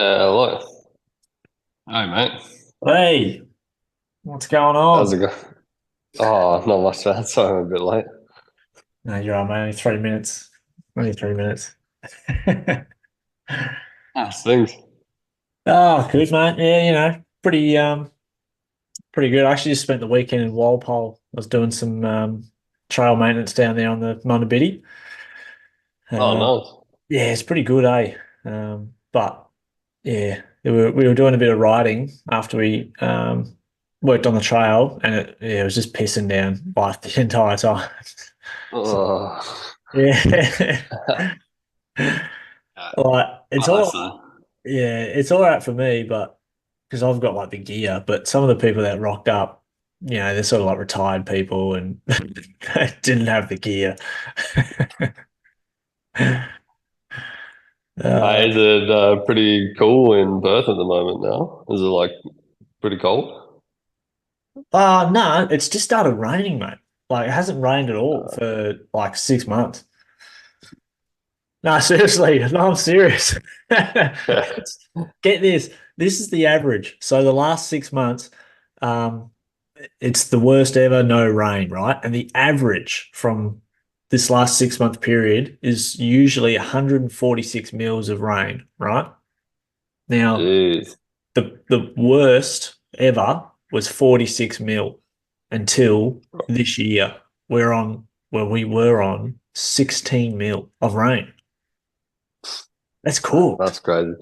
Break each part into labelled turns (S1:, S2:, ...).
S1: Hello. Hi, mate.
S2: Hey, what's going
S1: How's
S2: on?
S1: it going? Oh, not much, man. Sorry, I'm a bit late.
S2: No, you're right, mate. Only 3 minutes. Only 3 minutes.
S1: How's things?
S2: Oh, good, mate. Yeah, pretty good. I actually just spent the weekend in Walpole. I was doing some trail maintenance down there on the Monobidi.
S1: Oh,
S2: Uh,
S1: nice.
S2: yeah, it's pretty good, eh? But yeah, we were doing a bit of riding after we worked on the trail, and it was just pissing down like the entire time. So,
S1: Oh,
S2: yeah.
S1: yeah.
S2: Like it's
S1: Oh,
S2: all
S1: that's
S2: yeah, it's all right for me, but because I've got like the gear, but some of the people that rocked up, they're sort of like retired people and didn't have the gear.
S1: Hey,
S2: uh,
S1: is it pretty cool in Perth at the moment now? Is it like pretty cold?
S2: no, it's just started raining, mate. Like it hasn't rained at all
S1: Uh,
S2: for like 6 months. No, seriously, no, I'm serious. Get this. This is the average. So the last 6 months, um, it's the worst ever no rain, right? And the average from this last 6 month period is usually 146 mils of rain, right? Now,
S1: Jeez.
S2: the worst ever was 46 mil until this year. We were on 16 mil of rain. That's cooked.
S1: That's crazy.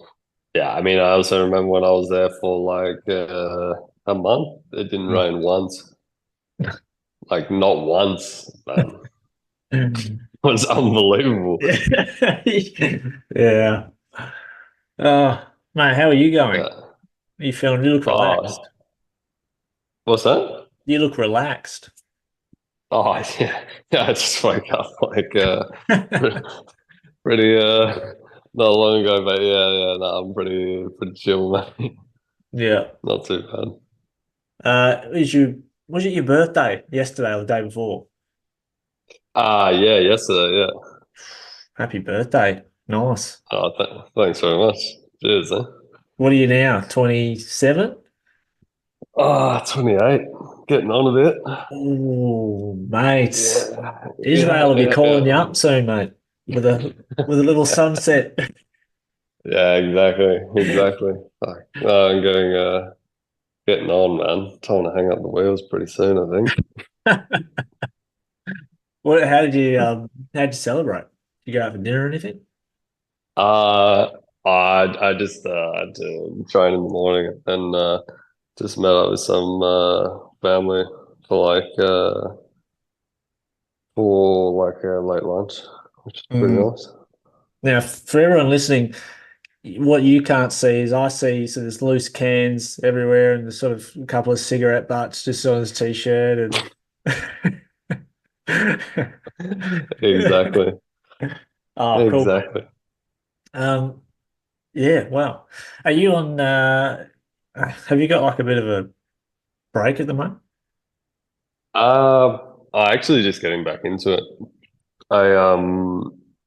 S1: Yeah, I mean, I also remember when I was there for like a month, it didn't rain once. Like, not once, man. It was unbelievable.
S2: Yeah. Mate, how are you going?
S1: Yeah.
S2: You look relaxed.
S1: Oh, what's that?
S2: You look relaxed.
S1: Oh yeah, yeah. I just woke up like pretty not long ago, but yeah. No, I'm pretty chill, man.
S2: Yeah.
S1: Not too bad.
S2: Was it your birthday yesterday or the day before?
S1: Yeah, yesterday, yeah.
S2: Happy birthday. Nice.
S1: Thanks very much. Cheers, eh?
S2: What are you now? 27?
S1: Oh, 28. Getting on a bit.
S2: Oh, mate.
S1: Yeah,
S2: Israel
S1: yeah,
S2: will be calling you
S1: yeah.
S2: up soon, mate, with a little sunset.
S1: Yeah, exactly, exactly. Fuck. No, I'm getting on, man. Time to hang up the wheels pretty soon, I think.
S2: How did you celebrate? Did you go out for dinner or anything?
S1: Uh, I just had to train in the morning and just met up with some family for a late lunch, which is pretty
S2: Mm.
S1: nice.
S2: Now, for everyone listening, what you can't see is I see so there's loose cans everywhere and there's sort of a couple of cigarette butts just on his t-shirt and
S1: Exactly,
S2: oh, cool, mate.
S1: exactly.
S2: Um, yeah, wow. Are you on have you got like a bit of a break at the moment?
S1: I actually just getting back into it. I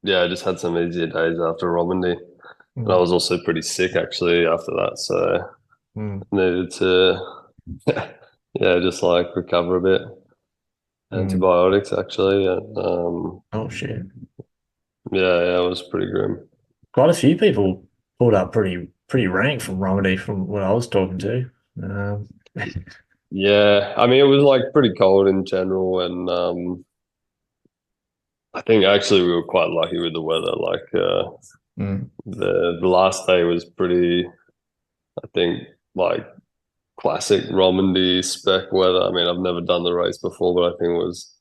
S1: yeah, I just had some easier days after Romandy, and I
S2: Mm,
S1: was also pretty sick actually after that, so
S2: mm,
S1: needed to yeah, just like recover a bit.
S2: mm.
S1: Antibiotics actually, and
S2: Oh shit.
S1: yeah, it was pretty grim.
S2: Quite a few people pulled up pretty rank from Romany from what I was talking to. Um,
S1: Yeah, I mean it was like pretty cold in general, and I think actually we were quite lucky with the weather. Like
S2: mm,
S1: the last day was pretty, I think, like classic Romandy spec weather. I mean I've never done the race before, but I think it was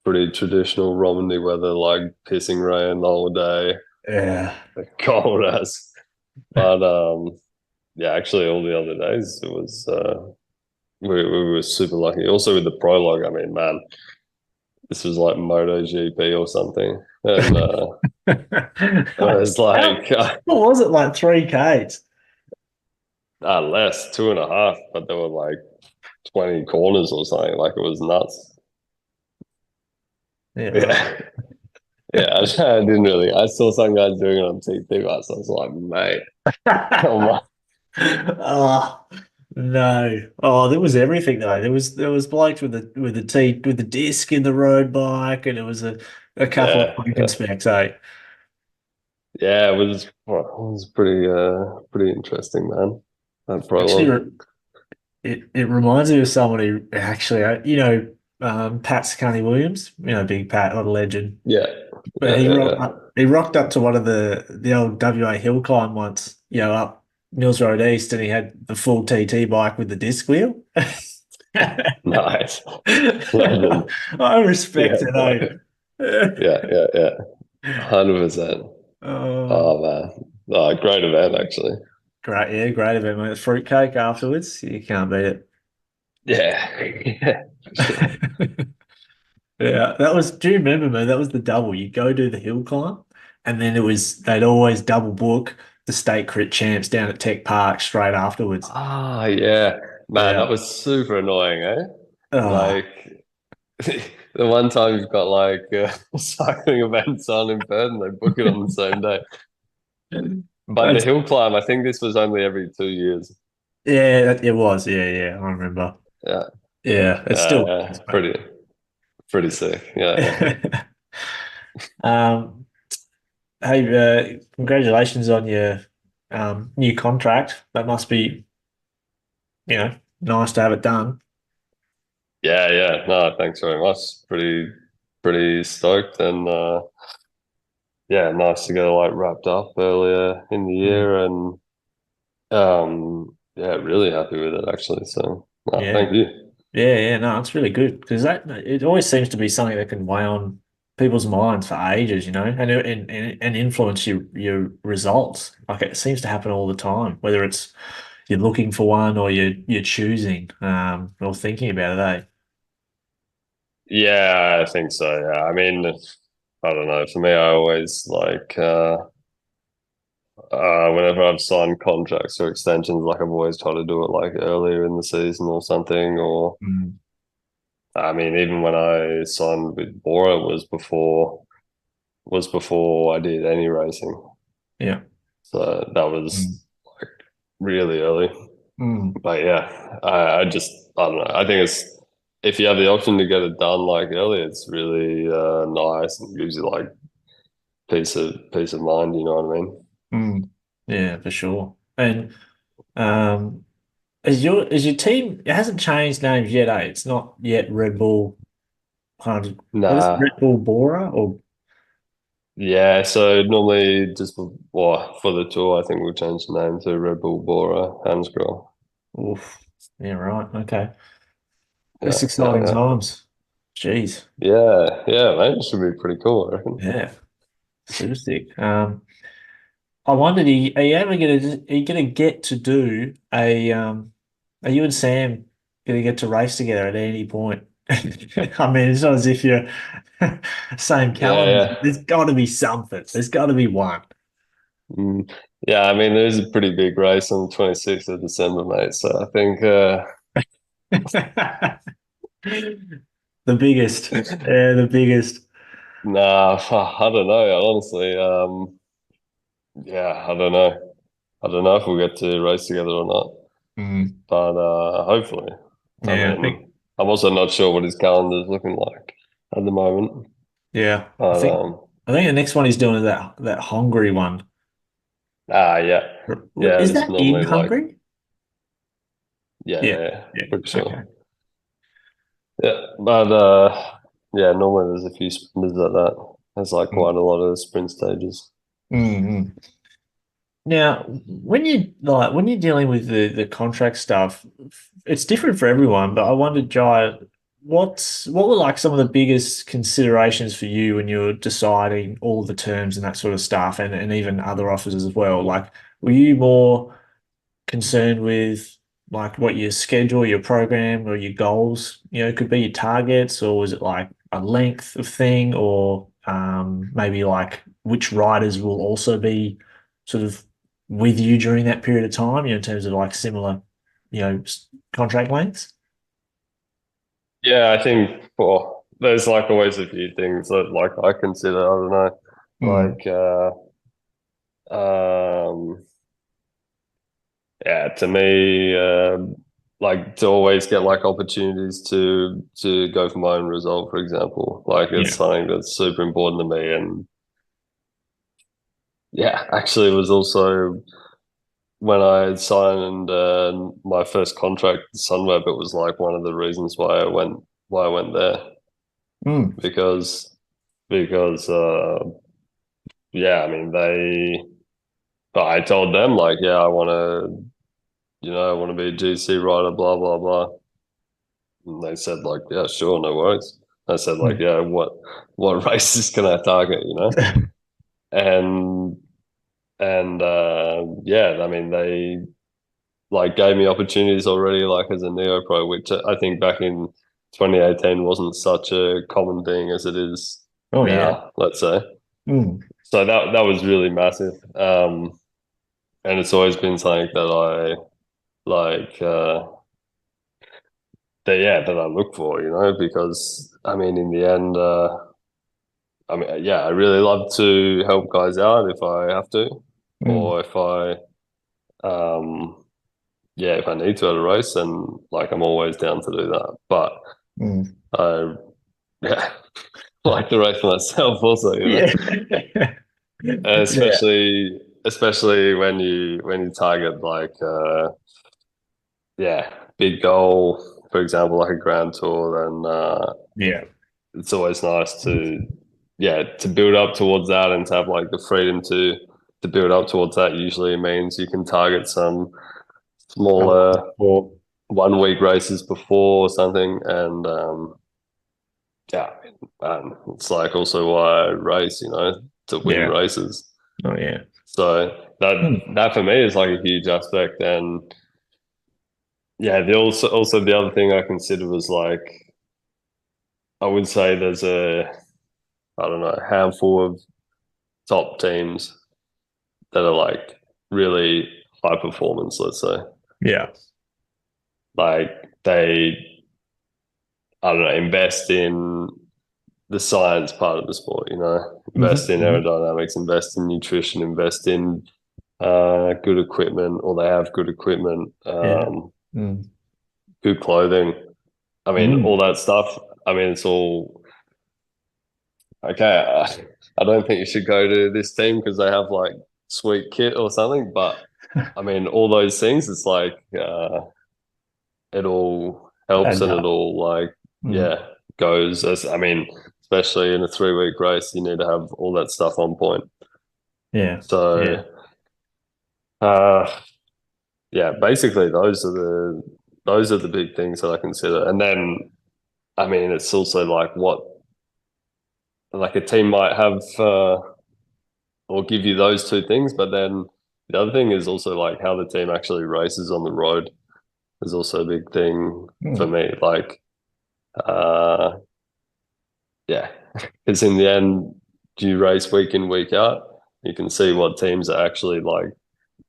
S1: pretty traditional Romandy weather, like pissing rain the whole day,
S2: yeah.
S1: cold as. But yeah, actually all the other days it was. We were super lucky. Also with the prologue, I mean, man, this was like MotoGP or something, and it was
S2: How,
S1: like
S2: what was it like 3Ks?
S1: less 2.5, but there were like 20 corners or something. Like it was nuts.
S2: Yeah, right.
S1: Yeah, Yeah, I didn't really. I saw some guys doing it on TikTok. So I was like, mate, come on.
S2: Oh no! Oh, there was everything though. There was blokes with the disc in the road bike, and it was a couple of
S1: Yeah,
S2: broken
S1: yeah,
S2: specs. Eh?
S1: yeah. It was pretty interesting, man. That
S2: Actually,
S1: prologue.
S2: it reminds me of someone who actually, Pat Scully Williams, Big Pat, what a legend.
S1: Yeah,
S2: But
S1: yeah, yeah, yeah.
S2: he rocked up to one of the old WA hill climb once, up Mills Road East, and he had the full TT bike with the disc wheel.
S1: Nice, legend.
S2: I respect
S1: Yeah,
S2: it,
S1: yeah, yeah, yeah. 100%.
S2: Oh,
S1: Oh man, oh, great event actually.
S2: great, yeah, great event, mate. Fruitcake afterwards, you can't beat it.
S1: Yeah, yeah, for sure.
S2: Yeah, that was. Do you remember, man? That was the double. You go do the hill climb, and then they'd always double book the state crit champs down at Tech Park straight afterwards.
S1: Ah, yeah, man, that
S2: Yeah.
S1: was super annoying, eh?
S2: Oh,
S1: Like the one time you've got like cycling events on in Perth and they book it on the same day. But the
S2: that's,
S1: hill climb, I think this was only every 2 years.
S2: yeah, it was. Yeah, yeah, I remember.
S1: Yeah,
S2: Yeah, it's still
S1: yeah, pretty sick. Yeah, yeah.
S2: um, hey, congratulations on your new contract. That must be, nice to have it done.
S1: Yeah, yeah. No, thanks very much. Pretty stoked and yeah, nice to get it like wrapped up earlier in the
S2: Mm.
S1: year and yeah, really happy with it actually. So
S2: Yeah.
S1: thank you.
S2: Yeah, yeah, no, it's really good because that it always seems to be something that can weigh on people's minds for ages, and influence your results. Like it seems to happen all the time, whether it's you're looking for one or you're choosing or thinking about it, eh?
S1: Yeah, I think so. Yeah. I mean, I don't know. For me, I always like whenever I've signed contracts or extensions, like I've always tried to do it like earlier in the season or something. Or
S2: Mm.
S1: I mean, even when I signed with Bora, it was before I did any racing.
S2: Yeah.
S1: So that
S2: Mm.
S1: was like really early.
S2: Mm.
S1: But yeah, I don't know. I think it's if you have the option to get it done like early, it's really nice and gives you like peace of mind. You know what I mean?
S2: Mm. Yeah, for sure. And um, is your team? It hasn't changed names yet, eh? It's not yet Red Bull 100. What is it? Red
S1: Nah.
S2: Bull Bora or
S1: Yeah, so normally well, for the tour, I think we'll change the name to Red Bull Bora-Hansgrohe.
S2: oof. Yeah, right. Okay.
S1: Yeah,
S2: It's
S1: yeah,
S2: exciting
S1: yeah.
S2: times. Jeez.
S1: Yeah, yeah, mate. It should be pretty cool, I reckon.
S2: Yeah. Super sick. I wondered, are you gonna get to do are you and Sam gonna get to race together at any point? I mean, it's not as if you're same
S1: Yeah,
S2: calendar.
S1: yeah.
S2: There's got to be something. There's got to be one.
S1: Mm. Yeah, I mean, there's a pretty big race on the 26th of December, mate. So I think,
S2: The biggest. Yeah, the biggest.
S1: nah, I don't know, honestly. Yeah, I don't know. I don't know if we'll get to race together or not,
S2: Mm.
S1: but hopefully. I
S2: Yeah, I think
S1: mean, I'm also not sure what his calendar is looking like at the moment,
S2: yeah. I
S1: but
S2: think I think the next one he's doing is that Hungary one.
S1: yeah, yeah.
S2: Is
S1: There's
S2: that in
S1: normally like,
S2: Hungary?
S1: yeah,
S2: Yeah.
S1: yeah, yeah,
S2: Yeah.
S1: pretty
S2: Okay.
S1: sure. Yeah, but yeah, normally there's a few sprinters at that. There's like quite a lot of sprint stages.
S2: Mm-hmm. Now, when you're dealing with the contract stuff, it's different for everyone. But I wondered, Jai, what were like some of the biggest considerations for you when you were deciding all the terms and that sort of stuff, and even other offers as well? Like, were you more concerned with like what your schedule, your program, or your goals, could be your targets, or was it like a length of thing, or maybe like which riders will also be sort of with you during that period of time, in terms of like similar, contract lengths?
S1: Yeah, I think, well, there's like always a few things that like I consider. I don't know,
S2: Mm,
S1: like yeah, to me, like to always get like opportunities to go for my own result, for example. Like it's
S2: yeah.
S1: something that's super important to me, and yeah, actually, it was also when I signed my first contract with Sunweb. It was like one of the reasons why I went there
S2: Mm,
S1: because because yeah, I mean I told them like yeah, I want to be a GC rider, blah blah blah. And they said like, yeah, sure, no worries. I said like,
S2: mm.
S1: yeah, what races can I target, you know? And yeah, I mean they like gave me opportunities already like as a neo pro, which I think back in 2018 wasn't such a common thing as it is
S2: Oh yeah.
S1: now, let's say.
S2: Mm,
S1: So that was really massive. And it's always been something that I like that I look for, you know, because I mean in the end I mean, yeah, I really love to help guys out if I have to,
S2: mm,
S1: or um, if I need to at a race, and like I'm always down to do that. But
S2: mm.
S1: I, yeah, like the race myself also, you know,
S2: Yeah.
S1: and
S2: Yeah.
S1: especially when you target like big goal, for example, like a Grand Tour, then
S2: Yeah.
S1: it's always nice to build up towards that and to have like the freedom to build up towards that usually means you can target some smaller
S2: Or
S1: 1 week races before or something. And yeah, it's like also why I race, you know, to win
S2: yeah.
S1: races.
S2: Oh yeah.
S1: So
S2: Mm,
S1: that for me is like a huge aspect. And yeah, the also the other thing I consider was like I would say there's I don't know, a handful of top teams that are like really high performance, let's say.
S2: yeah.
S1: Like they, I don't know, invest in the science part of the sport, you know,
S2: Hmm.
S1: invest in
S2: Hmm.
S1: aerodynamics, invest in nutrition, invest in good equipment, or they have good equipment,
S2: Yeah. Mm,
S1: good clothing. I mean,
S2: mm.
S1: all that stuff. I mean, it's all okay. I don't think you should go to this team because they have like sweet kit or something, but I mean, all those things, it's like it all helps
S2: Adds
S1: and it
S2: up.
S1: all like
S2: Mm,
S1: yeah goes as I mean, especially in a 3 week race, you need to have all that stuff on point.
S2: yeah. Yeah.
S1: So uh yeah, basically those are the big things that I consider. And then I mean it's also like what like a team might have or give you those two things, but then the other thing is also like how the team actually races on the road is also a big thing for
S2: Mm,
S1: me. Like uh yeah, because in the end, do you race week in, week out? You can see what teams are actually like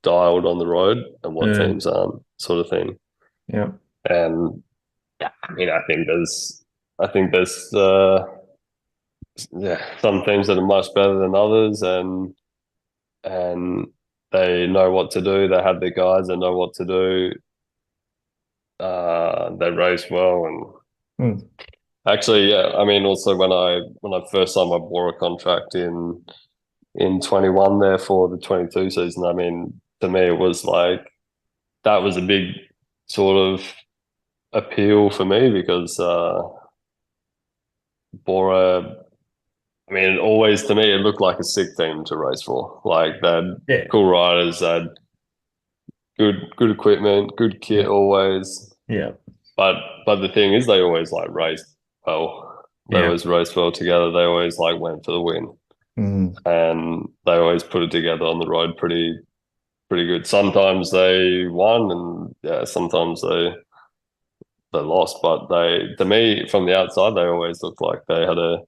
S1: dialed on the road and what
S2: yeah.
S1: teams aren't, sort of thing.
S2: Yeah.
S1: And yeah, I mean, I think there's, some teams that are much better than others, and they know what to do. They have their guys that know what to do. They race well, and
S2: Mm,
S1: actually, yeah, I mean, also when I first signed my Bora contract in 21 there for the 22 season. I mean, to me, it was like that was a big sort of appeal for me because Bora, I mean, always to me, it looked like a sick team to race for. Like they had
S2: yeah.
S1: cool riders, they had good equipment, good kit
S2: Yeah.
S1: always.
S2: Yeah.
S1: But the thing is, they always like raced well. They
S2: Yeah.
S1: always raced well together. They always like went for the win,
S2: Mm,
S1: and they always put it together on the road pretty good. Sometimes they won, and yeah, sometimes they lost. But they, to me, from the outside, they always looked like they had a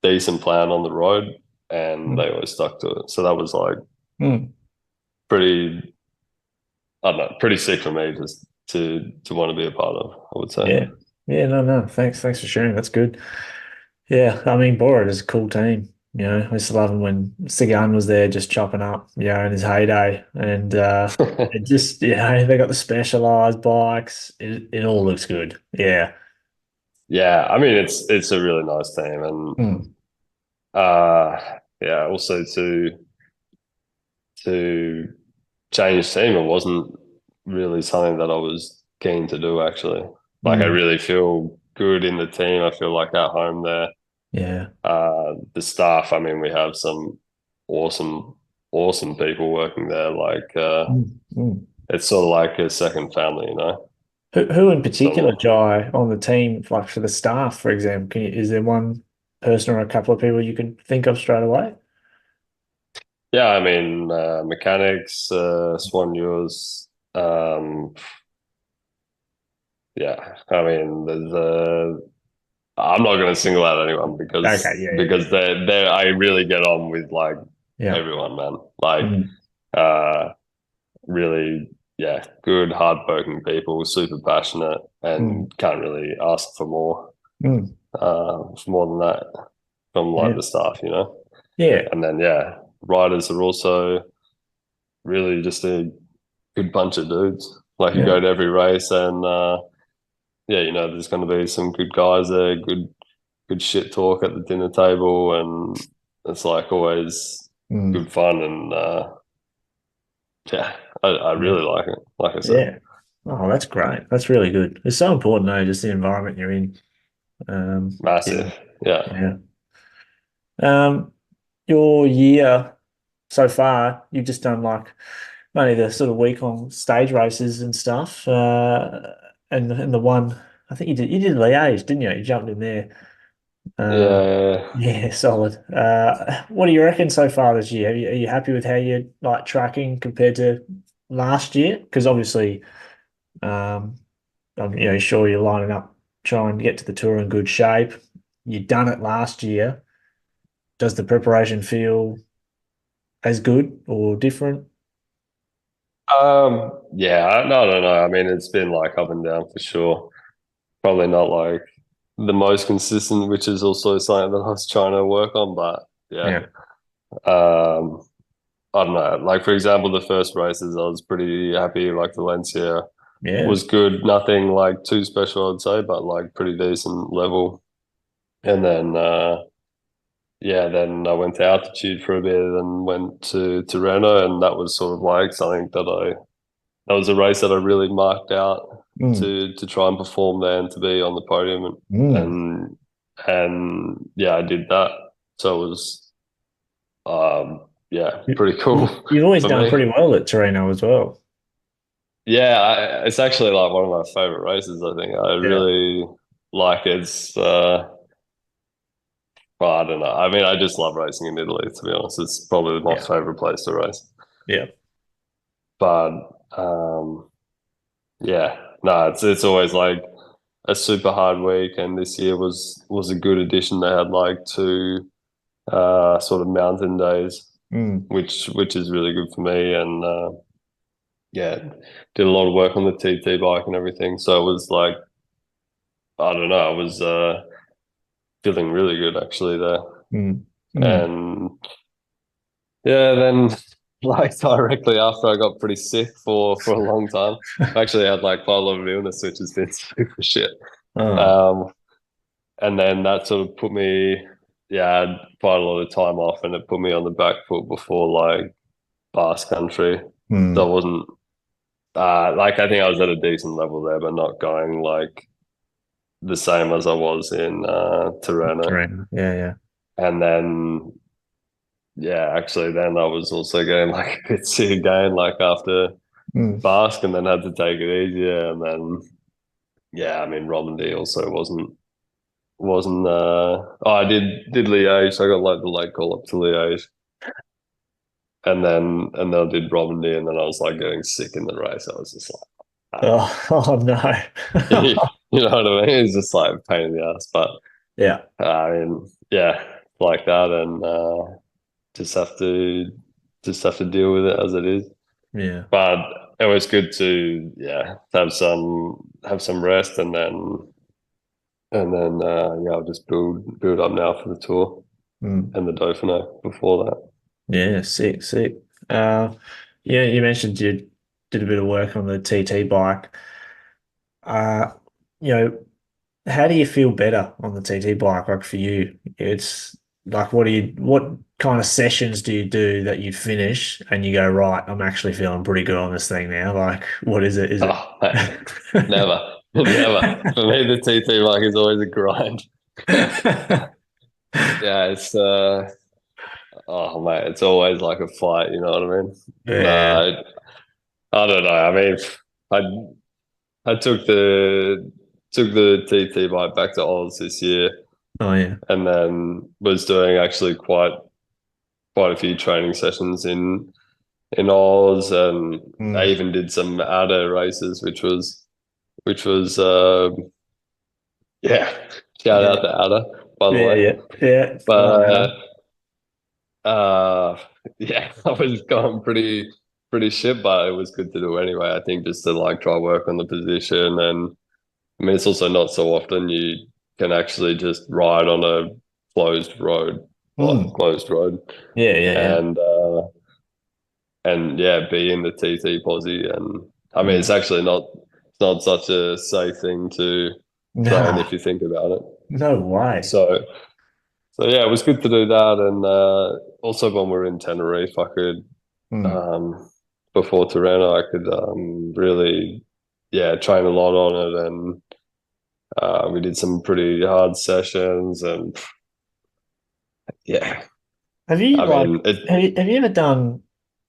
S1: decent plan on the road, and
S2: mm,
S1: they always stuck to it. So that was like
S2: mm.
S1: pretty, I don't know, pretty sick for me just to want to be a part of. I would say.
S2: Yeah. Yeah, no. Thanks for sharing. That's good. Yeah, I mean, Bora is a cool team. I used to love him when Sagan was there just chopping up, in his heyday. And it just, they got the specialized bikes. It all looks good. Yeah.
S1: Yeah, I mean it's a really nice team, and
S2: Mm.
S1: yeah, also to change team, it wasn't really something that I was keen to do actually. Like I
S2: Mm.
S1: really feel good in the team. I feel like at home there.
S2: Yeah.
S1: The staff, I mean, we have some awesome, awesome people working there. Like
S2: Mm. Mm.
S1: it's sort of like a second family, you know.
S2: Who in particular,
S1: So
S2: Jai, on the team, like for the staff, for example, is there one person or a couple of people you can think of straight away?
S1: yeah, I mean, mechanics, Swan Ewers, yeah, I mean, there's I'm not going to single out anyone
S2: Okay,
S1: because they I really get on with like
S2: yeah.
S1: everyone, man. Like
S2: Mm.
S1: uh, really, yeah, good, hardworking people, super passionate,
S2: Mm.
S1: and can't really ask
S2: Mm.
S1: for more than that from like
S2: Yeah.
S1: the staff, you know.
S2: Yeah.
S1: And then yeah, riders are also really just a good bunch of dudes. Like you
S2: Yeah.
S1: go to every race, and yeah, you know, there's going to be some good guys there, good shit talk at the dinner table, and it's like always
S2: Mm.
S1: good fun. And yeah, I
S2: Yeah.
S1: really like it. Like I said,
S2: Yeah. Oh, that's great. That's really good. It's so important, though, just the environment you're in. Yeah.
S1: massive. Yeah.
S2: Yeah. Um, your year so far, you've just done like only the sort of week long stage races and stuff. And the one I think you did Liège, didn't you? You jumped in there. Um,
S1: Yeah,
S2: yeah, solid. What do you reckon so far this year? Are you happy with how you're like tracking compared to last year? Because obviously, um, I'm sure you're lining up trying to get to the tour in good shape. You done it last year. Does the preparation feel as good or different?
S1: yeah, no. I mean, it's been like up and down for sure. Probably not like the most consistent, which is also something that I was trying to work on. But yeah,
S2: Yeah,
S1: um, I don't know. Like for example, the first races, I was pretty happy. Like Valencia
S2: yeah.
S1: was good, nothing like too special, I'd say, but like pretty decent level. And then yeah, then I went to altitude for a bit, and went to Tirreno, and that was sort of like something that was a race that I really marked out
S2: Mm,
S1: to try and perform there and to be on the podium,
S2: mm.
S1: and yeah, I did that. So it was yeah,
S2: You,
S1: pretty cool
S2: you've always
S1: for
S2: done
S1: me.
S2: pretty well at Torino as well.
S1: Yeah, it's actually like one of my favorite races. I think I
S2: Yeah,
S1: really like it. It's well, I don't know. I mean, I just love racing in Italy. To be honest, it's probably my
S2: yeah,
S1: favorite place to race.
S2: yeah.
S1: But yeah, no, it's always like a super hard week, and this year was a good addition. They had like two sort of mountain days,
S2: Mm,
S1: which is really good for me, and yeah, did a lot of work on the TT bike and everything. So it was like I don't know, I was feeling really good actually there,
S2: mm, mm.
S1: and yeah, then like directly after I got pretty sick for a long time. I actually had like quite a lot of illness, which has been super shit.
S2: Oh,
S1: Um, and then that sort of put me, yeah, I had quite a lot of time off, and it put me on the back foot before like Basque Country. So I
S2: mm.
S1: wasn't like I think I was at a decent level there, but not going like the same as I was in Tirana.
S2: Torino. Yeah,
S1: And then yeah, actually then I was also getting like a bit sick again, like after
S2: yeah. Mm.
S1: Basque, and then had to take it easier. And then yeah, I mean Romandy also wasn't oh, I did Liège. So I got like the late call up to Liège. And then I did Romandy, and then I was like getting sick in the race. I was just like,
S2: Oh, oh no.
S1: you know what I mean? It's just like a pain in the ass. But
S2: Yeah,
S1: I mean, yeah, like that, and just have to deal with it as it is.
S2: yeah.
S1: But it was good to yeah have some rest, and then and then yeah, I'll just build up now for the tour
S2: Mm.
S1: and the Dauphiné before that.
S2: Yeah, sick, sick. Uh, yeah, you mentioned you did a bit of work on the TT bike. Uh, you know, how do you feel better on the TT bike? Like for you, it's like what kind of sessions do you do that you finish and you go, right, I'm actually feeling pretty good on this thing now? Like, what is it? Is it?
S1: Oh, mate, never, never. For me, the TT bike is always a grind. Yeah, it's oh mate, it's always like a fight. You know what I mean?
S2: Yeah.
S1: No, I don't know. I mean, I took the TT bike back to Oz this year,
S2: Oh yeah.
S1: and then was doing actually quite a few training sessions in Oz, and I
S2: Mm.
S1: even did some ADA races, which was yeah, shout out
S2: Yeah.
S1: to ADA by the
S2: Yeah.
S1: way.
S2: Yeah. Yeah. Fun,
S1: But
S2: Adam.
S1: yeah, I was going pretty shit, but it was good to do anyway. I think just to like try work on the position, and I mean it's also not so often you can actually just ride on a closed road, like
S2: Mm.
S1: closed road,
S2: Yeah. Yeah. Yeah.
S1: and yeah, be in the TT posse. And I mean
S2: Mm.
S1: it's not such a safe thing to train if
S2: Nah.
S1: you think about it.
S2: No way.
S1: So yeah, it was good to do that, and also when we were in Tenerife, I could
S2: Mm.
S1: um, before Tirreno, I could really yeah train a lot on it, and we did some pretty hard sessions, and yeah,
S2: Have you
S1: I
S2: like
S1: mean it.
S2: have you ever done?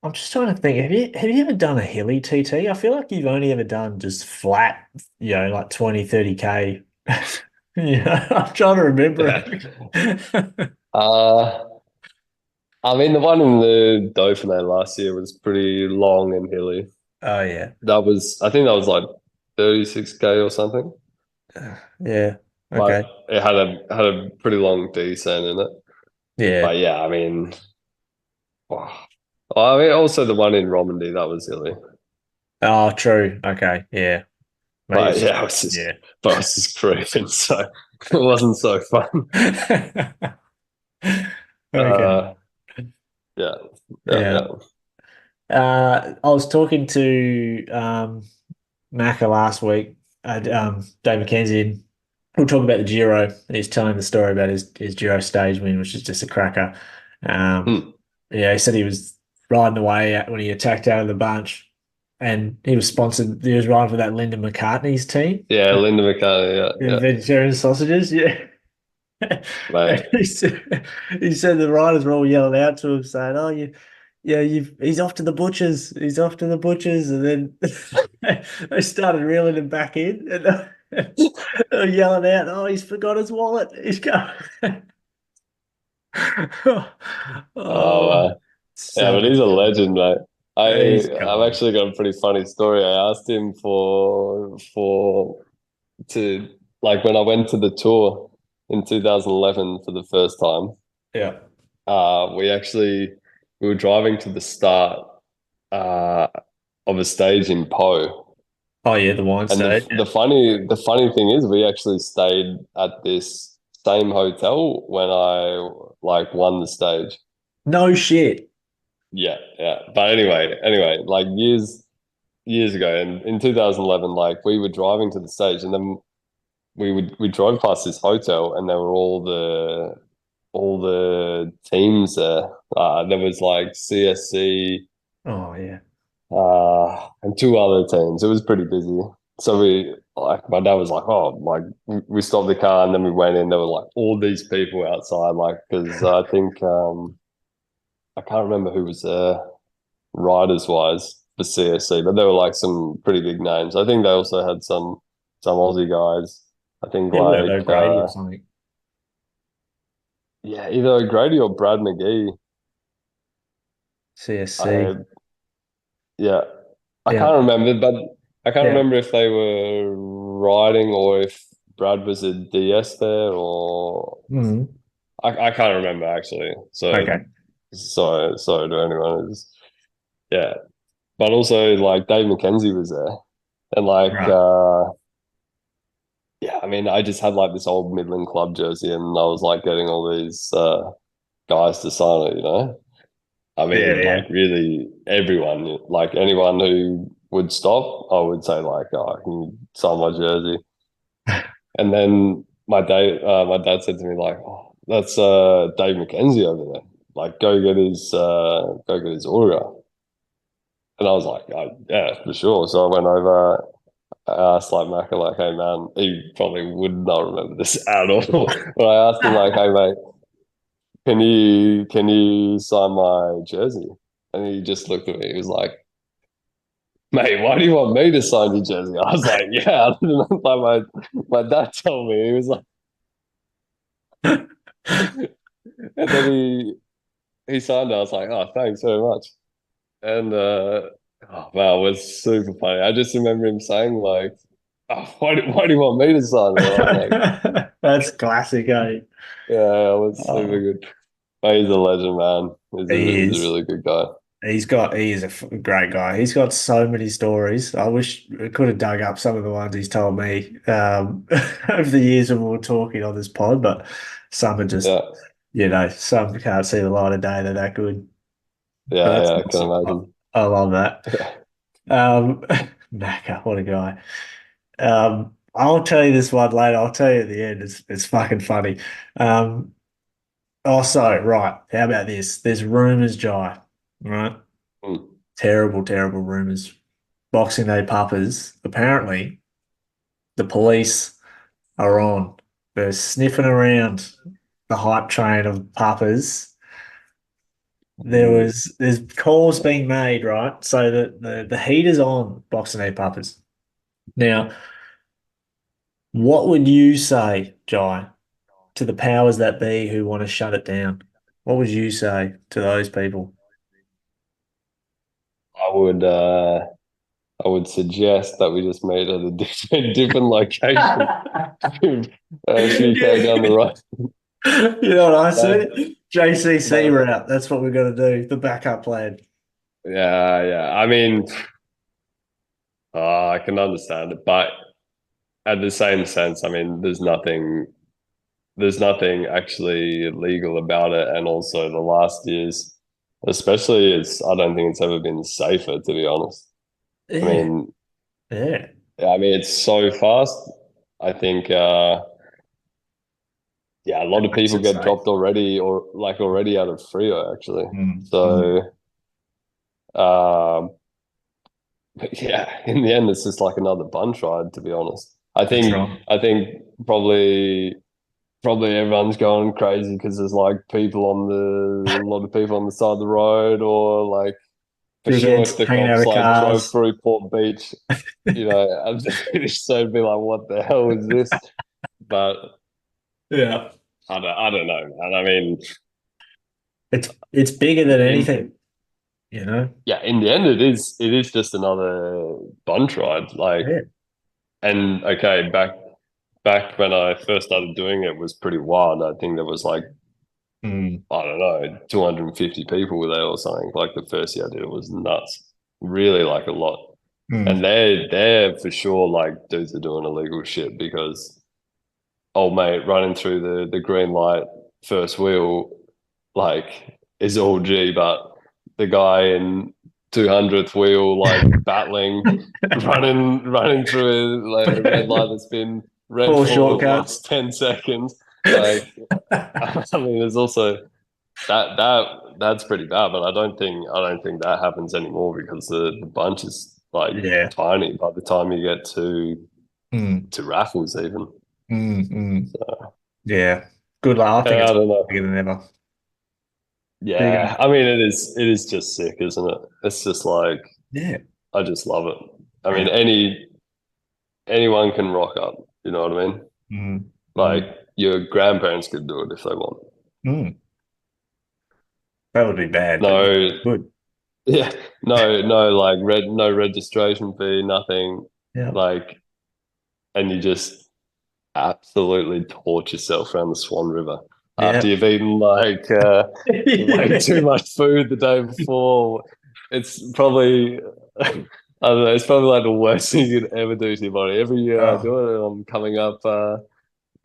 S2: I'm just trying to think. Have you ever done a hilly TT? I feel like you've only ever done just flat, like 20, 30K. I'm trying to remember
S1: Yeah.
S2: it.
S1: Uh, I mean, the one in the Dauphiné last year was pretty long and hilly.
S2: Oh yeah.
S1: I think that was like 36K or something,
S2: Yeah.
S1: but
S2: Okay.
S1: it had a pretty long descent in it.
S2: Yeah.
S1: But yeah, I mean, wow. I mean, also the one in Romandy that was hilly.
S2: Oh, true. Okay. Yeah. Maybe
S1: But
S2: it's just
S1: yeah,
S2: yeah.
S1: I was just creeping, so it wasn't so fun.
S2: Okay.
S1: Uh, yeah, yeah,
S2: Yeah.
S1: yeah.
S2: I was talking to Macca last week, Dave McKenzie, and we were talking about the Giro, and he's telling the story about his Giro stage win, which is just a cracker. Um,
S1: Hmm.
S2: yeah, he said he was riding away when he attacked out of the bunch, and he was sponsored. He was riding for that Lyndon McCartney's team,
S1: Yeah, Linda McCartney. Yeah,
S2: the
S1: yeah,
S2: vegetarian sausages. Yeah. And
S1: mate.
S2: he said the riders were all yelling out to him saying, "Oh, he's off to the butchers. He's off to the butchers." And then they started reeling him back in, and they were yelling out, "Oh, he's forgot his wallet. He's going."
S1: Oh,
S2: Oh,
S1: yeah, but he's
S2: savage.
S1: a legend, mate.
S2: He's
S1: I've
S2: gone.
S1: actually got a pretty funny story. I asked him to like when I went to the tour in 2011 for the first time.
S2: Yeah.
S1: We actually we were driving to the start uh, of a stage in Po,
S2: Oh yeah, the wine
S1: and
S2: stage. Yeah.
S1: the funny thing is we actually stayed at this same hotel when I like won the stage.
S2: No shit.
S1: Yeah, yeah. But anyway, like years ago, and in 2011, like we were driving to the stage, and then we drove past this hotel, and there were all the teams there. There was like CSC,
S2: Oh yeah.
S1: and two other teams. It was pretty busy. So we like my dad was like, oh, like we stopped the car and then we went in. There were like all these people outside, like because I think I can't remember who was there riders wise for CSC, but there were like some pretty big names. I think they also had some Aussie guys. I think
S2: Yeah, we're
S1: like
S2: O'Grady or something.
S1: yeah, either O'Grady or Brad McGee.
S2: CSC.
S1: I yeah, I
S2: Yeah.
S1: can't remember, but I can't
S2: Yeah.
S1: remember if they were riding or if Brad was a DS there or
S2: Mhm.
S1: I can't remember actually. So
S2: Okay.
S1: sorry to anyone who's yeah. But also like Dave McKenzie was there. And like
S2: Right.
S1: yeah, I mean, I just had like this old Midland club jersey, and I was like getting all these guys to sign it. I
S2: Yeah,
S1: mean,
S2: yeah.
S1: like really everyone, like anyone who would stop, I would say like, oh, can you sign my jersey? And then my dad said to me like, oh, that's Dave McKenzie over there. Like, go get his autograph. And I was like, oh, yeah, for sure. So I went over. I asked like Macca, like, hey man, he probably would not remember this at all. But I asked him like, hey mate, can you sign my jersey? And he just looked at me. He was like, mate, why do you want me to sign your jersey? I was like, yeah, I didn't know. Like my dad told me. He was like, and then he signed it. I was like, oh, thanks very much. And oh man, it was super funny. I just remember him saying like, oh, why do you want me to sign it? I'm like,
S2: That's classic, eh?
S1: yeah, it was super
S2: Oh,
S1: good. Oh, he's a legend, man.
S2: he
S1: He's a
S2: is.
S1: really good guy.
S2: He is a great guy. He's got so many stories. I wish we could have dug up some of the ones he's told me over the years when we were talking on this pod, but some are just,
S1: Yeah,
S2: some can't see the light of day. They're that good. But
S1: yeah,
S2: that's
S1: yeah. I can
S2: awesome.
S1: imagine.
S2: I love that.
S1: Yeah.
S2: Um, Macca, what a guy. I'll tell you this one later. I'll tell you at the end. It's fucking funny. Um, also, right. How about this? There's rumors, Jai. Right?
S1: Mm.
S2: Terrible, terrible rumors. Boxing Day puppers. Apparently, the police are on. They're sniffing around the hype train of puppers.
S1: Mm.
S2: There's calls being made, right? So the heat is on Boxing Day puppers. Now, what would you say, Jai, to the powers that be who want to shut it down? What would you say to those people?
S1: I would uh I would suggest that we just meet at a different location. A few K down the
S2: Yeah.
S1: road.
S2: You know what I said?
S1: That
S2: JCC
S1: that
S2: route. That's what we're going to do. The backup plan.
S1: yeah, yeah. I mean, I can understand it, but at the same sense, I mean, there's nothing actually illegal about it, and also the last years, especially, it's I don't think it's ever been safer, to be honest. I
S2: Yeah.
S1: mean,
S2: Yeah.
S1: I mean, it's so fast. I think, yeah, a lot
S2: It
S1: of
S2: makes
S1: people
S2: it
S1: get
S2: safe.
S1: dropped already, or like already out of Frio, actually.
S2: Mm, mm.
S1: So, um, but yeah, in the end, it's just like another bunch ride, to be honest.
S2: That's right.
S1: I think probably everyone's going crazy because there's like a lot of people on the side of the road, or like for sure
S2: Dickheads
S1: if the
S2: hanging out
S1: cops
S2: of
S1: like drove
S2: cars.
S1: through Port Beach, I'm just so be like, what the hell is this? But
S2: Yeah.
S1: I don't know, man. I mean,
S2: It's bigger than
S1: in
S2: anything, you know?
S1: yeah, in the end, it is just another bunch ride. Like,
S2: Yeah.
S1: and okay, back when I first started doing it was pretty wild. I think there was like
S2: Mm,
S1: I don't know 250 people were there or something. Like the first year I did it was nuts, really like a lot.
S2: mm.
S1: And they're for sure like dudes are doing illegal shit because old mate running through the green light first wheel like is all G, but the guy in 200th wheel like battling, running through a red light that's been red
S2: Full
S1: for the
S2: shortcuts.
S1: last 10 seconds. Like, I mean, there's also that's pretty bad, but I don't think that happens anymore because the bunch is like
S2: Yeah.
S1: tiny by the time you get
S2: Mm,
S1: to raffles even.
S2: mm. Yeah. Good luck. I think
S1: I
S2: it's
S1: don't know.
S2: bigger than ever. Bigger.
S1: Yeah, I mean it is just sick, isn't it? It's just like
S2: Yeah.
S1: I just love it. I mean
S2: Yeah.
S1: anyone can rock up, you know what I mean?
S2: Mm,
S1: Like
S2: mm,
S1: your grandparents could do it if they want.
S2: mm. That would be bad, but yeah,
S1: No,
S2: good.
S1: yeah, no like no registration fee, nothing.
S2: Yeah.
S1: Like and you just absolutely torch yourself around the Swan River after
S2: Yeah.
S1: you've eaten like way too much food the day before. It's probably I don't know. It's probably like the worst thing you could ever do to your body. Every year I
S2: Oh,
S1: do it, and I'm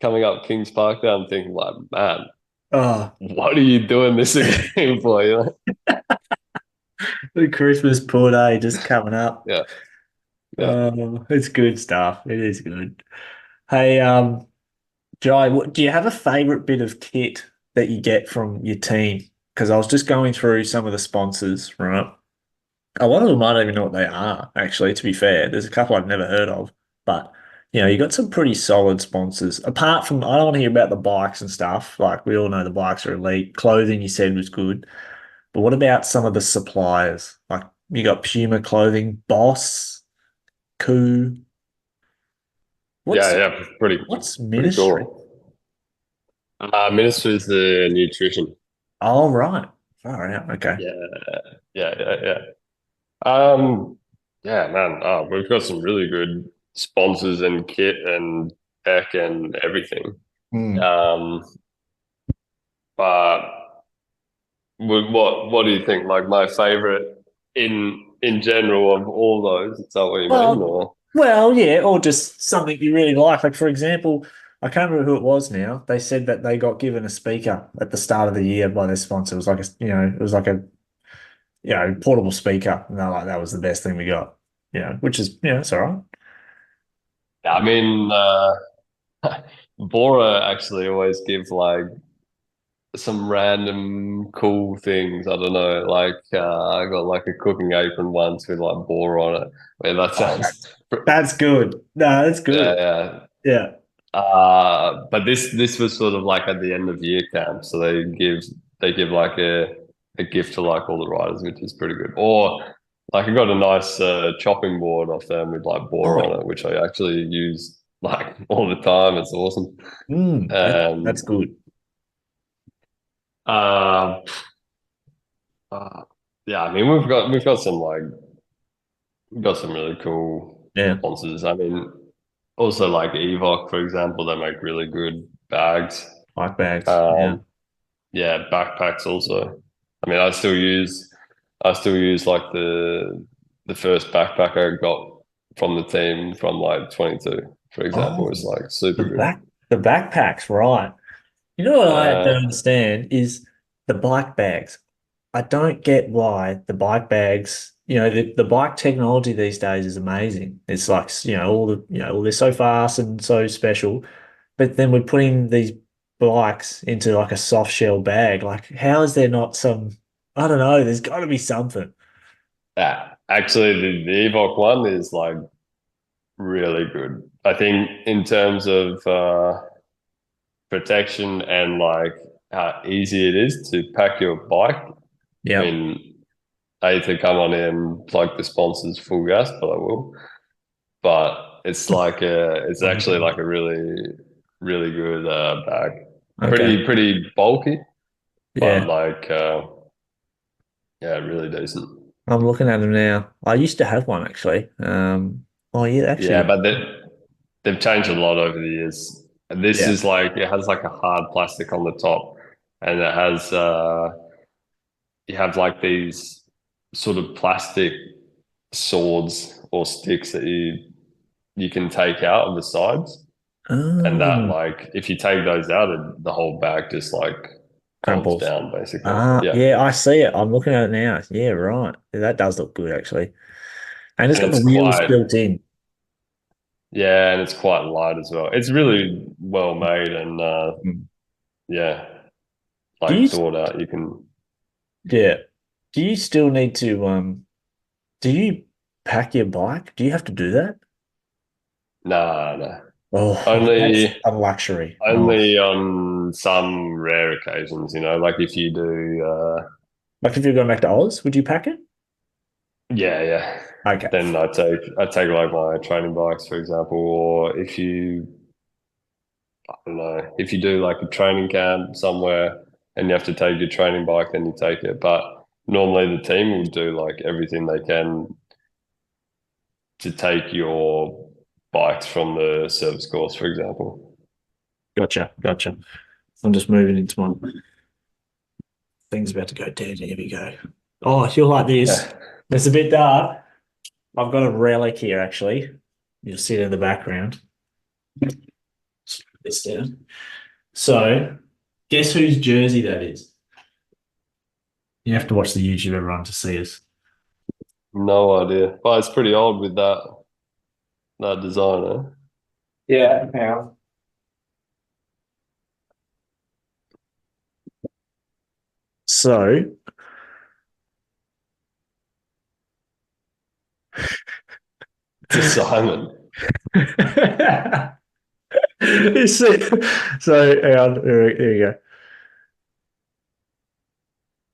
S1: coming up Kings Park there. I'm thinking like, man,
S2: oh,
S1: what are you doing this again for? You know?
S2: the Christmas poor day just coming up.
S1: Yeah, yeah,
S2: Oh, it's good stuff. It is good. Hey, Jai, do you have a favorite bit of kit that you get from your team? Because I was just going through some of the sponsors, right? A lot of them I don't even know what they are, actually, to be fair. There's a couple I've never heard of. But, you got some pretty solid sponsors. Apart from, I don't want to hear about the bikes and stuff. Like, we all know the bikes are elite. Clothing, you said, was good. But what about some of the suppliers? Like, you got Puma clothing, Boss, Coup.
S1: yeah,
S2: What's
S1: yeah.
S2: what's
S1: Pretty
S2: Ministry?
S1: cool. Minister is the nutrition.
S2: Oh, right. Far out. Okay.
S1: Yeah, yeah, yeah, yeah. Yeah, man. We've got some really good sponsors and kit and tech and everything.
S2: Hmm.
S1: Um, but what do you think? Like my favorite in general of all those? Is that what you mean?
S2: Well,
S1: Or
S2: yeah, or just something you really like. Like, for example, I can't remember who it was now. They said that they got given a speaker at the start of the year by their sponsor. It was like it was like a, portable speaker. And they're like, that was the best thing we got. Which is, it's all right.
S1: I mean, Bora actually always give like some random cool things. I don't know, like I got like a cooking apron once with like Bora on it. Where that
S2: Oh,
S1: sounds,
S2: that's good. No, that's
S1: yeah,
S2: good.
S1: yeah.
S2: Yeah.
S1: But this was sort of like at the end of year camp, so they give like a gift to like all the riders, which is pretty good. Or like I got a nice chopping board off them with like
S2: Oh,
S1: Bora on it, which I actually use like all the time. It's awesome.
S2: that's
S1: And
S2: good.
S1: um, uh, yeah, I mean we've got some really cool
S2: Yeah.
S1: sponsors. I mean, also like Evoc, for example, they make really good bags.
S2: Bike bags. Yeah.
S1: Um, Yeah, backpacks also. I mean, I still use like the first backpack I got from the team from like 22, for example. It's
S2: Oh,
S1: like
S2: the
S1: super good.
S2: the backpacks, right. You know what I don't
S1: Uh,
S2: understand is the bike bags. I don't get why the bike bags, the bike technology these days is amazing. It's like, they're so fast and so special, but then we're putting these bikes into like a soft shell bag. Like, how is there not some, I don't know, there's got to be something.
S1: yeah, actually, the Evoc one is like really good. I think in terms of protection and like how easy it is to pack your bike. I
S2: Yep.
S1: mean, I hate to come on in plug the sponsors full gas, but I will. But it's actually like a really really good bag.
S2: Okay.
S1: Pretty bulky, but
S2: Yeah.
S1: like yeah, really decent.
S2: I'm looking at them now. I used to have one actually. Oh yeah,
S1: Yeah,
S2: actually,
S1: but they've changed a lot over the years. And this
S2: yeah.
S1: is like it has like a hard plastic on the top, and it has you have like these sort of plastic swords or sticks that you can take out of the sides. And that,
S2: Oh,
S1: like, if you take those out, the whole bag just like folds
S2: crumples.
S1: down, basically. Yeah,
S2: Yeah, I see it. I'm looking at it now. Yeah, right. Yeah, that does look good actually. And it's
S1: and
S2: got the
S1: it's
S2: wheels
S1: quite,
S2: built in.
S1: yeah, and it's quite light as well. It's really well made and
S2: Mm.
S1: yeah,
S2: Do you,
S1: like thought out. You can,
S2: yeah. Do you still need to, do you pack your bike? Do you have to do that?
S1: nah, nah.
S2: Oh, that's
S1: Only,
S2: a luxury. Oh,
S1: only on some rare occasions, like if you do,
S2: like if you're going back to Oz, would you pack it?
S1: yeah, yeah.
S2: Okay.
S1: Then I take like my training bikes, for example, or if you I don't know. If you do like a training camp somewhere and you have to take your training bike, then you take it. But normally the team will do like everything they can to take your bikes from the service course, for example.
S2: Gotcha. Gotcha. I'm just moving into my thing's about to go dead. Here we go. Oh, you'll like this.
S1: Yeah.
S2: It's a bit dark. I've got a relic here actually. You'll see it in the background. Just put this down. So, guess whose jersey that is? You have to watch the YouTube everyone to see us.
S1: No idea. But it's pretty old with that design, eh?
S2: Yeah, now. So,
S1: It's a Simon.
S2: you see, so hang on, there you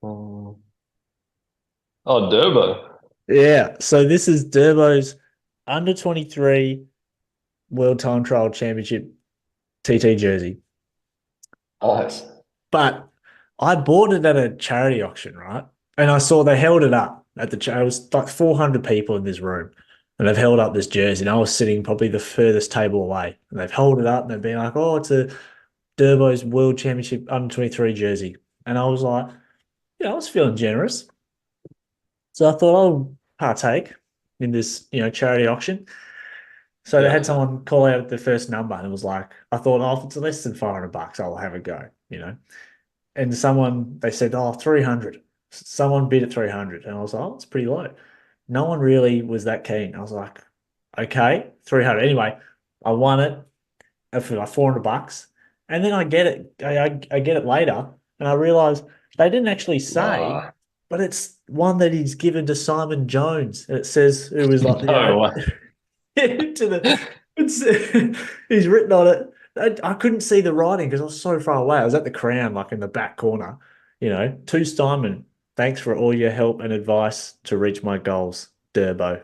S2: go.
S1: Oh, Durbo.
S2: Yeah, so this is Durbo's under 23 World Time Trial Championship TT jersey.
S1: Nice.
S2: But I bought it at a charity auction, right? And I saw they held it up at the it was like 400 people in this room. And they've held up this jersey. And I was sitting probably the furthest table away. And they've held it up and they've been like, oh, it's a Durbo's World Championship under 23 jersey. And I was like, I was feeling generous. So I thought I'll partake in this, charity auction. So they had
S1: Yeah.
S2: someone call out the first number and it was like, I thought, oh, if it's less than $500, I'll have a go. And someone, they said, oh, 300. Someone bid at 300. And I was like, oh, it's pretty low. No one really was that keen. I was like, okay, 300. Anyway, I won it for like $400. And then I get it, I get it later and I realize they didn't actually say,
S1: Nah.
S2: but it's one that he's given to Simon Jones. And it says, it was like,
S1: No way.
S2: to it's, he's written on it. I couldn't see the writing because I was so far away. I was at the crown, like in the back corner. To Simon, thanks for all your help and advice to reach my goals, Durbo.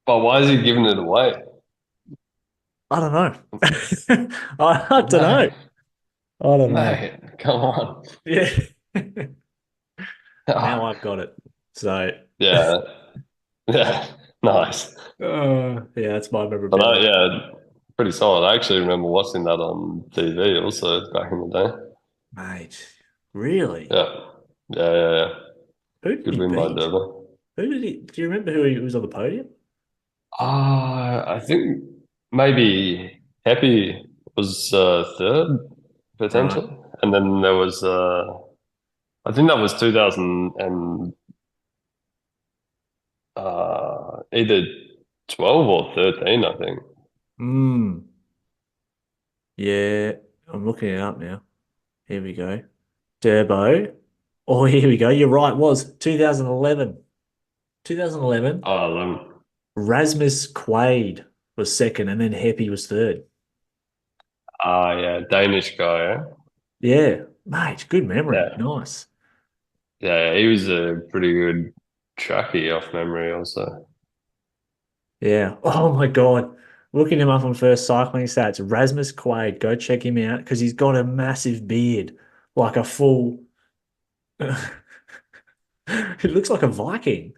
S1: But why is he giving it away?
S2: I don't know. I don't know.
S1: Mate,
S2: I don't know.
S1: mate, come on.
S2: Yeah. Now I've got it. So,
S1: Yeah, yeah, nice.
S2: yeah, that's my
S1: But
S2: memorabilia.
S1: yeah, pretty solid. I actually remember watching that on TV also back in the day.
S2: Mate, really?
S1: Yeah, yeah.
S2: Who did
S1: Good
S2: he
S1: win by
S2: beat?
S1: Durban.
S2: Who did he? Do you remember who he was on the podium?
S1: I think maybe Happy was third
S2: Right.
S1: potentially, and then there was I think that was 2000 and either 12 or 13, I think.
S2: Mm. Yeah, I'm looking it up now. Here we go. Turbo. Oh, here we go. You're right. It was 2011. 2011.
S1: Oh, them.
S2: Rasmus Quaid was second, and then Heppy was third.
S1: Yeah, Danish guy. Yeah,
S2: Yeah, mate. Good memory.
S1: yeah,
S2: Nice.
S1: yeah. He was a pretty good trackie off memory, also.
S2: Yeah. Oh my God. Looking him up on First Cycling Stats, Rasmus Quaid. Go check him out because he's got a massive beard, like a full. It looks like a Viking.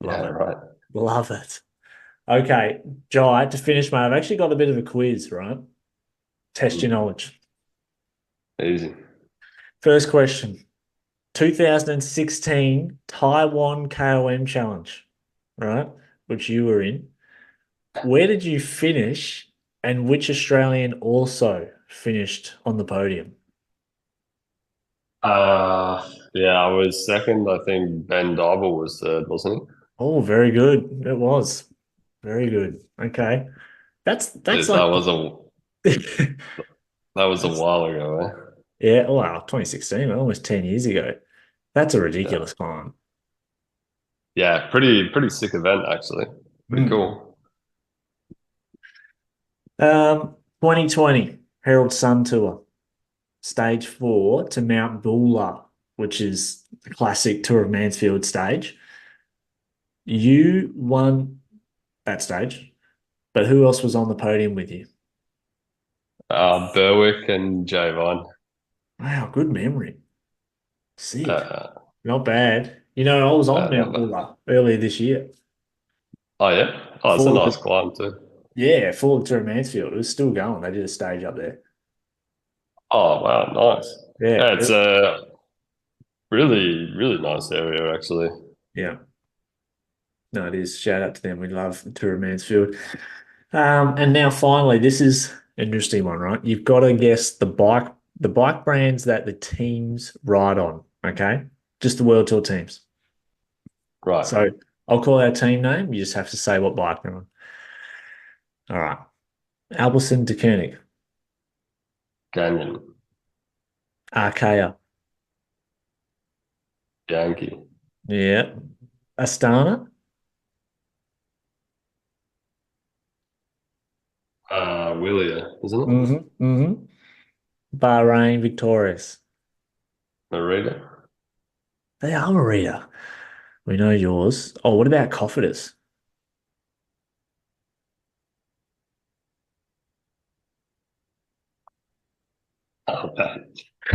S2: Love
S1: Yeah,
S2: it.
S1: right.
S2: Love it. Okay, Jai, to finish, mate, I've actually got a bit of a quiz, right? Test your
S1: Mm,
S2: knowledge.
S1: easy.
S2: First question, 2016 Taiwan KOM Challenge, right? Which you were in. Where did you finish and which Australian also finished on the podium?
S1: Yeah, I was second. I think Ben Dybel was third, wasn't
S2: Oh, very good. It was. Very good. Okay.
S1: he?
S2: That's like
S1: That was a
S2: that's
S1: while ago, eh?
S2: yeah, wow, 2016, almost 10 years ago. That's a
S1: Yeah,
S2: ridiculous climb.
S1: yeah. Pretty sick event actually. Pretty
S2: Hmm.
S1: cool.
S2: 2020 Herald Sun Tour, stage four to Mount Buller, which is the classic Tour of Mansfield stage. You won that stage, but who else was on the podium with you?
S1: Berwick and Javon.
S2: Wow, good memory. Sick.
S1: Uh,
S2: Not bad. I was on
S1: not
S2: Mount
S1: bad.
S2: Buller earlier this year
S1: Oh yeah. Oh, it's a
S2: for
S1: nice
S2: the
S1: climb too.
S2: yeah, for the Tour of Mansfield. It was still going. They did a stage up there.
S1: Oh wow, nice.
S2: Yeah.
S1: Yeah, it's a really nice area actually.
S2: Yeah. No, it is. Shout out to them. We love the Tour of Mansfield. And now finally, this is an interesting one, right? You've got to guess the bike brands that the teams ride on. Okay, just the World Tour teams.
S1: Right.
S2: So I'll call our team name. You just have to say what bike they're on. All right. Albertson de Koenig,
S1: Canyon.
S2: Arkea,
S1: Yankee.
S2: yeah, Astana,
S1: Willia, isn't it?
S2: mm-hmm. Bahrain, Victorious.
S1: Narita.
S2: They are Marita. We know yours. Oh, what about Cofidis?
S1: Okay.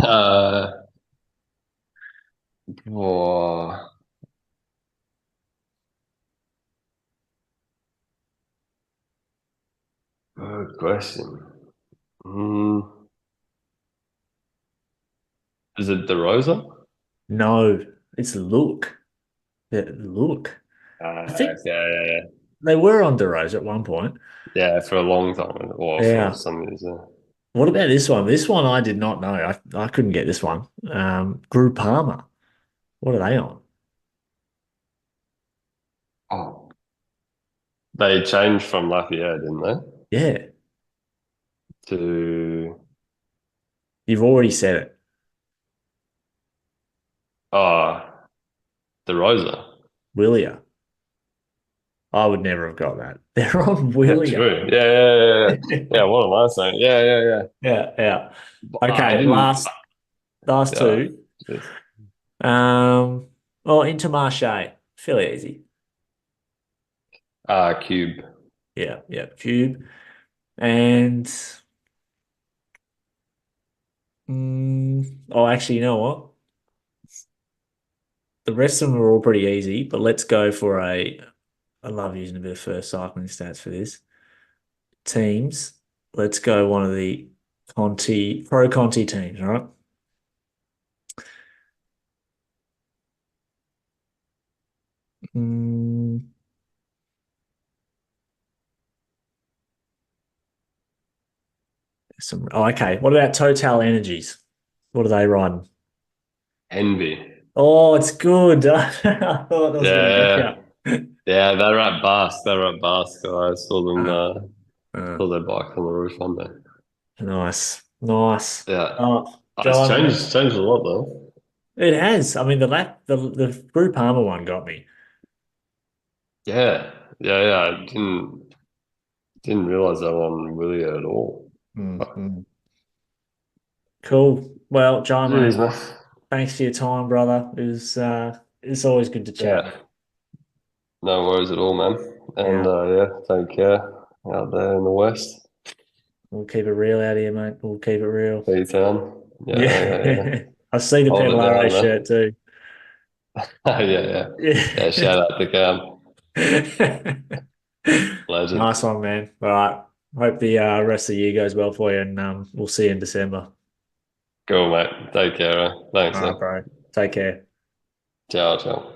S1: Uh, oh, good question. Mm, is it DeRosa?
S2: No, it's Look. Look. I
S1: Okay,
S2: think
S1: yeah.
S2: they were on the Rose at one point.
S1: Yeah, for a long time, or for
S2: Yeah.
S1: some years.
S2: What about this one? This one I did not know. I couldn't get this one. Groupama. What are they on?
S1: Oh, they changed from Lafayette, didn't they?
S2: Yeah.
S1: To
S2: You've already said it.
S1: oh, DeRosa.
S2: Willia. I would never have got that. They're on
S1: Yeah,
S2: Willia.
S1: true. Yeah. Yeah, what am I saying? Yeah.
S2: Yeah, yeah.
S1: I
S2: Okay,
S1: didn't.
S2: last
S1: Yeah.
S2: two. Um, well, Intermarché. Fairly easy.
S1: Cube.
S2: Yeah, yeah. Cube. And oh, actually, you know what? The rest of them are all pretty easy, but let's go for a. I love using a bit of first cycling stats for this. Teams. Let's go one of the Pro Conti teams, all right? Mm, okay. What about Total Energies? What are they riding?
S1: Envy.
S2: Oh, it's good. I thought that was going to get
S1: Yeah.
S2: you.
S1: Yeah, they're at Basque. They're at Basque. I saw them,
S2: Uh, uh,
S1: saw their bike on the roof one day.
S2: nice, nice.
S1: Yeah.
S2: Oh,
S1: It's
S2: John,
S1: changed a lot though.
S2: it has. I mean, the Group Armor one got me.
S1: Yeah. I didn't realize that one really at all.
S2: Mm. Cool. Well, John,
S1: It is,
S2: mate,
S1: man.
S2: thanks for your time, brother. It's always good to chat.
S1: Yeah. No worries at all, man. And
S2: Yeah,
S1: yeah, take care out there in the west.
S2: we'll keep it real out here, mate. We'll keep it real.
S1: P-Town. Yeah.
S2: Yeah. I see the
S1: Hold it
S2: Pedalaro
S1: down,
S2: shirt
S1: man.
S2: too.
S1: Yeah. Yeah,
S2: Yeah.
S1: shout out to Cam. Legend.
S2: Nice one, man. All right. Hope the rest of the year goes well for you, and we'll see you in December.
S1: Cool, mate. Take care. Thanks,
S2: All
S1: eh?
S2: right, bro. Take care.
S1: Ciao.